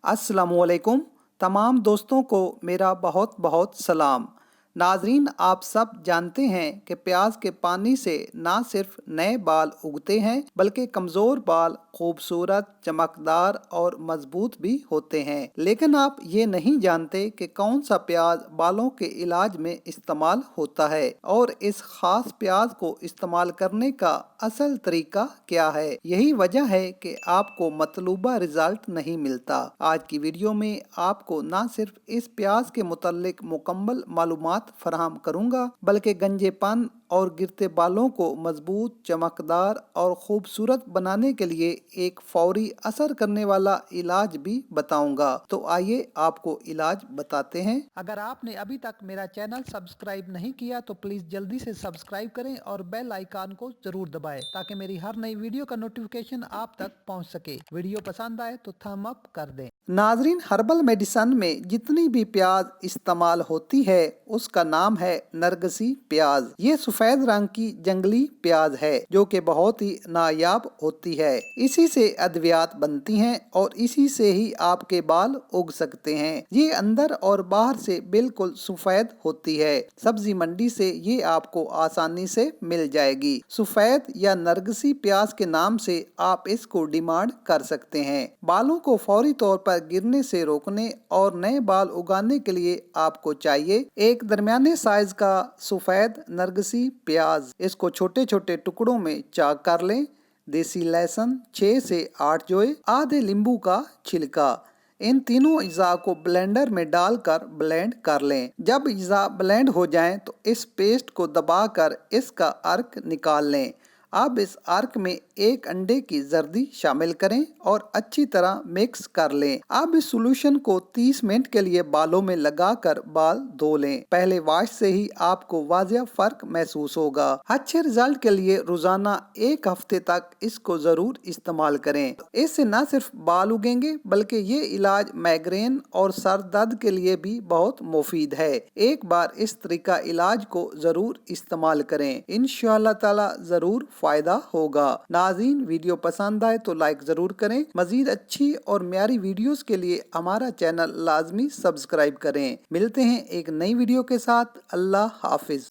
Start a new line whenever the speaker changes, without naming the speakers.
अस्सलामुअलैकुम। तमाम दोस्तों को मेरा बहुत बहुत सलाम। नाजरीन, आप सब जानते हैं कि प्याज के पानी से ना सिर्फ नए बाल उगते हैं बल्कि कमज़ोर बाल खूबसूरत, चमकदार और मजबूत भी होते हैं। लेकिन आप ये नहीं जानते कि कौन सा प्याज बालों के इलाज में इस्तेमाल होता है और इस खास प्याज को इस्तेमाल करने का असल तरीका क्या है। यही वजह है कि आपको मतलूबा रिजल्ट नहीं मिलता। आज की वीडियो में आपको ना सिर्फ इस प्याज के मुतल्लिक मुकम्मल मालूमात फराहम करूंगा बल्कि गंजेपन और गिरते बालों को मजबूत, चमकदार और खूबसूरत बनाने के लिए एक फौरी असर करने वाला इलाज भी बताऊंगा। तो आइए आपको इलाज बताते हैं। अगर आपने अभी तक मेरा चैनल सब्सक्राइब नहीं किया तो प्लीज जल्दी से सब्सक्राइब करें और बेल आइकन को जरूर दबाएं ताकि मेरी हर नई वीडियो का नोटिफिकेशन आप तक पहुंच सके। वीडियो पसंद आए तो थम अप कर दें। नाजरीन, हर्बल मेडिसन में जितनी भी प्याज इस्तेमाल होती है उसका नाम है नरगसी प्याज। ये सफेद रंग की जंगली प्याज है जो कि बहुत ही नायाब होती है। इसी से अद्वियात बनती हैं और इसी से ही आपके बाल उग सकते हैं। ये अंदर और बाहर से बिल्कुल सफेद होती है। सब्जी मंडी से ये आपको आसानी से मिल जाएगी। सफेद या नरगसी प्याज के नाम से आप इसको डिमांड कर सकते हैं। बालों को फौरी तौर पर गिरने से रोकने और नए बाल उगाने के लिए आपको चाहिए एक दरमियाने साइज का सफेद नरगिसी प्याज। इसको छोटे छोटे टुकड़ों में चाक कर लें। देसी लहसुन 6 से 8 जोए, आधे नींबू का छिलका। इन तीनों अज्जा को ब्लेंडर में डालकर ब्लेंड कर लें। जब अज्जा ब्लेंड हो जाएं तो इस पेस्ट को दबाकर इसका अर्क निकाल लें। अब इस अर्क में एक अंडे की जर्दी शामिल करें और अच्छी तरह मिक्स कर लें। अब इस सॉल्यूशन को 30 मिनट के लिए बालों में लगाकर बाल धो लें। पहले वॉश से ही आपको वाजिया फर्क महसूस होगा। अच्छे रिजल्ट के लिए रोजाना 1 हफ्ते तक इसको जरूर इस्तेमाल करें। इससे न सिर्फ बाल उगेंगे बल्कि ये इलाज माइग्रेन और सर दर्द के लिए भी बहुत मुफीद है। एक बार इस तरीका इलाज को जरूर इस्तेमाल करें, इंशाअल्लाह ताला जरूर फायदा होगा। नाज़रीन, वीडियो पसंद आए तो लाइक जरूर करें। मजीद अच्छी और म्यारी वीडियोस के लिए हमारा चैनल लाजमी सब्सक्राइब करें। मिलते हैं एक नई वीडियो के साथ। अल्लाह हाफिज।